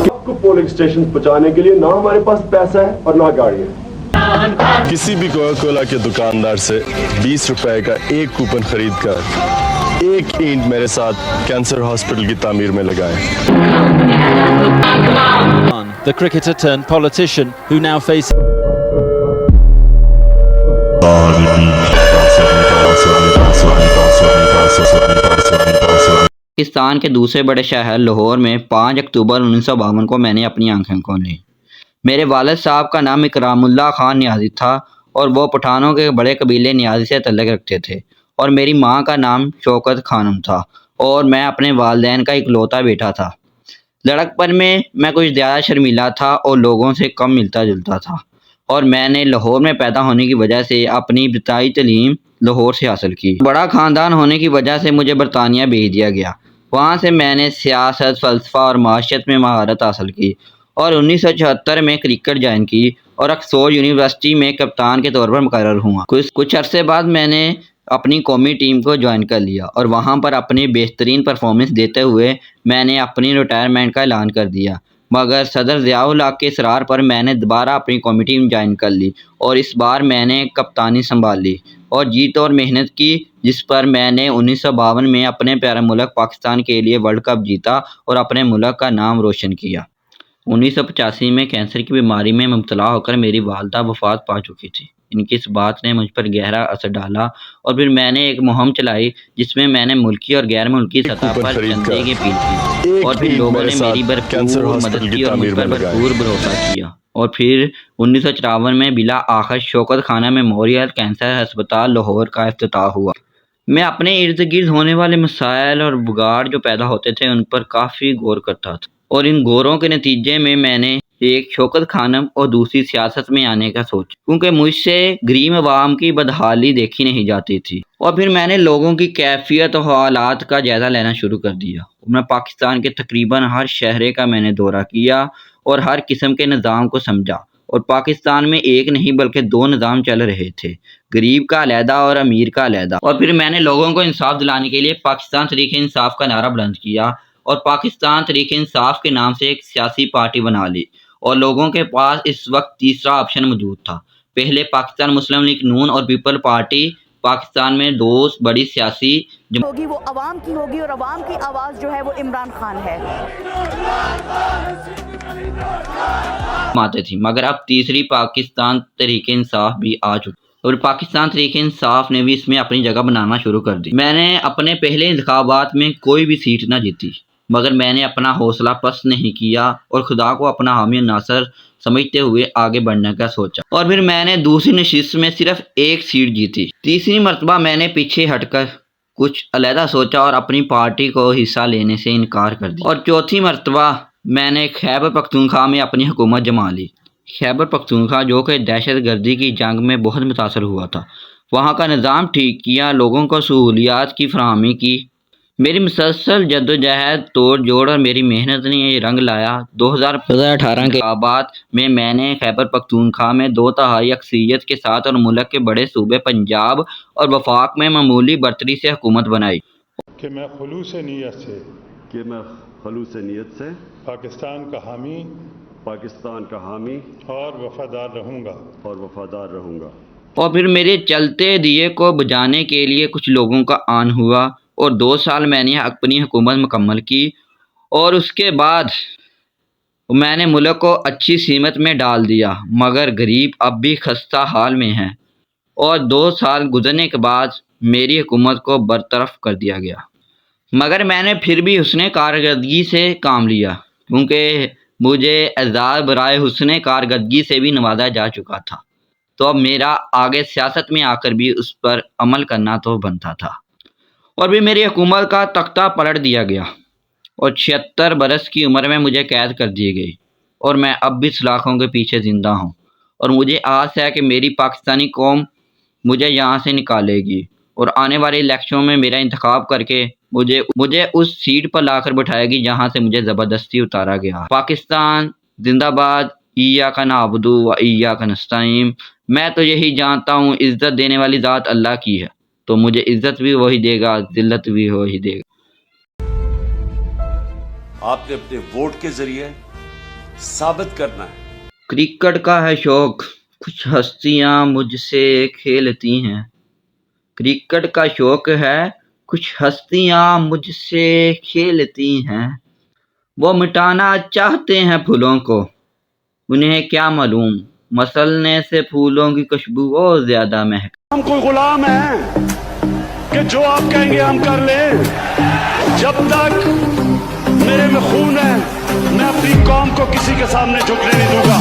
आपको polling station पहुंचाने के लिए ना हमारे पास पैसा है और ना गाड़ी है। किसी भी कोका कोला के दुकानदार से 20 रुपए का एक कूपन खरीद कर एक ईंट मेरे साथ कैंसर हॉस्पिटल की तामीर में लगाएं। The cricketer turned politician who now faces Pakistan के दूसरे बड़े शहर लाहौर में 5 अक्टूबर 1952 को मैंने अपनी आंखें खोली। मेरे वालिद साहब का नाम इकरामुल्लाह खान नियाज़ी था और वो पठानों के बड़े कबीले नियाज़ी से तल्लुक़ रखते थे, और मेरी माँ का नाम शौकत खानम था और मैं अपने वालिदैन का इकलौता बेटा था। लड़कपन में मैं कुछ ज़्यादा शर्मीला था और लोगों से कम मिलता जुलता था, और मैंने लाहौर में पैदा होने की वजह से अपनी इब्तिदाई तालीम लाहौर से हासिल की। बड़ा ख़ानदान होने की वजह से मुझे बरतानिया भेज दिया गया। वहाँ से मैंने सियासत, फ़लसफ़ा और माशियत में महारत हासिल की और 1974 में क्रिकेट ज्वाइन की और ऑक्सफोर्ड यूनिवर्सिटी में कप्तान के तौर पर मुकर्रर हुआ। कुछ अरसे बाद मैंने अपनी कौमी टीम को ज्वाइन कर लिया और वहाँ पर अपनी बेहतरीन परफॉर्मेंस देते हुए मैंने अपनी रिटायरमेंट का ऐलान कर दिया, मगर सदर ज़ियाउल हक के इसरार पर मैंने दोबारा अपनी कौमी टीम ज्वाइन कर ली और इस बार मैंने कप्तानी संभाल ली और जीत और मेहनत की, जिस पर मैंने 1952 में अपने प्यारे मुल्क पाकिस्तान के लिए वर्ल्ड कप जीता और अपने मुल्क का नाम रोशन किया। 1985 में कैंसर की बीमारी में मुब्तला होकर मेरी वालदा वफ़ात पा चुकी थी। इनकी इस बात ने मुझ पर गहरा असर डाला और फिर मैंने एक मुहिम चलाई जिसमें मैंने मुल्की और गैर मुल्की सतह पर चंदे की अपील की और फिर लोगों ने मेरी भरपूर मदद की और मुझ पर भरपूर भरोसा किया। और फिर 1954 में बिला आखिर शौकत खाना मेमोरियल कैंसर अस्पताल लाहौर का इफ्तिताह हुआ। मैं अपने इर्द गिर्द होने वाले मसाइल और बिगाड़ जो पैदा होते थे उन पर काफ़ी गौर करता था, और इन गौरों के नतीजे में मैंने एक शौकत खानम और दूसरी सियासत में आने का सोचा, क्योंकि मुझसे गरीब अवाम की बदहाली देखी नहीं जाती थी। और फिर मैंने लोगों की कैफियत और हालात का जायज़ा लेना शुरू कर दिया। मैं पाकिस्तान के तकरीबन हर शहर का मैंने दौरा किया और हर किस्म के निज़ाम को समझा, और पाकिस्तान में एक नहीं बल्कि 2 निज़ाम चल रहे थे, गरीब का अलहदा और अमीर का अलहदा। और फिर मैंने लोगों को इंसाफ दिलाने के लिए पाकिस्तान तहरीक-ए-इंसाफ का नारा बुलंद किया और पाकिस्तान तहरीक-ए-इंसाफ के नाम से एक सियासी पार्टी बना ली, और लोगों के पास इस वक्त तीसरा ऑप्शन मौजूद था। पहले पाकिस्तान मुस्लिम लीग नून और पीपल पार्टी पाकिस्तान में 2 बड़ी सियासी होगी वो अवाम की होगी, और अवाम की आवाज़ जो है वो इमरान खान है आते थी, मगर अब तीसरी पाकिस्तान तहरीक-ए-इंसाफ भी आ चुकी और पाकिस्तान तहरीक-ए-इंसाफ ने भी इसमें अपनी जगह बनाना शुरू कर दी। मैंने अपने पहले इंतखाबात में कोई भी सीट ना जीती, मगर मैंने अपना हौसला पस्त नहीं किया और खुदा को अपना हामी नासर समझते हुए आगे बढ़ने का सोचा, और फिर मैंने दूसरी नशिस्त में सिर्फ 1 सीट जीती। तीसरी मरतबा मैंने पीछे हटकर कुछ अलहदा सोचा और अपनी पार्टी को हिस्सा लेने से इनकार कर दिया, और चौथी मरतबा मैंने खैबर पख्तूनख्वा में अपनी हुकूमत जमा ली। खैबर पख्तूनख्वा जो कि दहशत गर्दी की जंग में बहुत मुतासर हुआ था, वहाँ का निज़ाम ठीक किया, लोगों को सहूलियात की फराहमी की। मेरी मुसलसल जद्दोजहद, तोड़ जोड़ और मेरी मेहनत ने ये रंग लाया। 2018 के इंतखाबात में मैंने खैबर पख्तूनख्वा में 2/3 अक्सरियत के साथ और मुल्क के बड़े सूबे पंजाब और वफाक में मामूली बर्तरी से हुकूमत बनाई कि मैं खुलूस नीयत से पाकिस्तान का हामी और वफादार रहूँगा। और फिर मेरे चलते दिए को बुझाने के लिए कुछ लोगों का आन हुआ और 2 साल मैंने अपनी हुकूमत मुकम्मल की, और उसके बाद मैंने मुल्क को अच्छी सीमत में डाल दिया, मगर गरीब अब भी खस्ता हाल में हैं, और 2 साल गुजरने के बाद मेरी हुकूमत को बरतरफ कर दिया गया। मगर मैंने फिर भी हुस्न कारकर्दगी से काम लिया, क्योंकि मुझे एजाज़ बराए हुस्न कारकर्दगी से भी नवाजा जा चुका था, तो अब मेरा आगे सियासत में आकर भी उस पर अमल करना तो बनता था। और भी मेरी हुकूमत का तख्ता पलट दिया गया और 76 बरस की उम्र में मुझे कैद कर दी गई, और मैं अब भी सलाखों के पीछे ज़िंदा हूँ, और मुझे आस है कि मेरी पाकिस्तानी कौम मुझे यहाँ से निकालेगी और आने वाले इलेक्शनों में मेरा इंतखाब करके मुझे उस सीट पर लाकर बिठाएगी जहाँ से मुझे ज़बरदस्ती उतारा गया। पाकिस्तान जिंदाबाद। इय्याका नअबुदु व इय्याका नस्तईन। मैं तो यही जानता हूँ, इज़्ज़त देने वाली ज़ात अल्लाह की है, तो मुझे इज़्ज़त भी वही देगा, ज़िल्लत भी वही देगा। आपने अपने वोट के जरिए साबित करना है। क्रिकेट का है शौक, कुछ हस्तियां मुझसे खेलती हैं। क्रिकेट का शौक है, कुछ हस्तियां मुझसे खेलती हैं। वो मिटाना चाहते हैं फूलों को, उन्हें क्या मालूम मसलने से फूलों की खुशबू और ज्यादा महक। हम कोई गुलाम हैं कि जो आप कहेंगे हम कर लें। जब तक मेरे में खून है, मैं अपनी कौम को किसी के सामने झुकने नहीं दूंगा।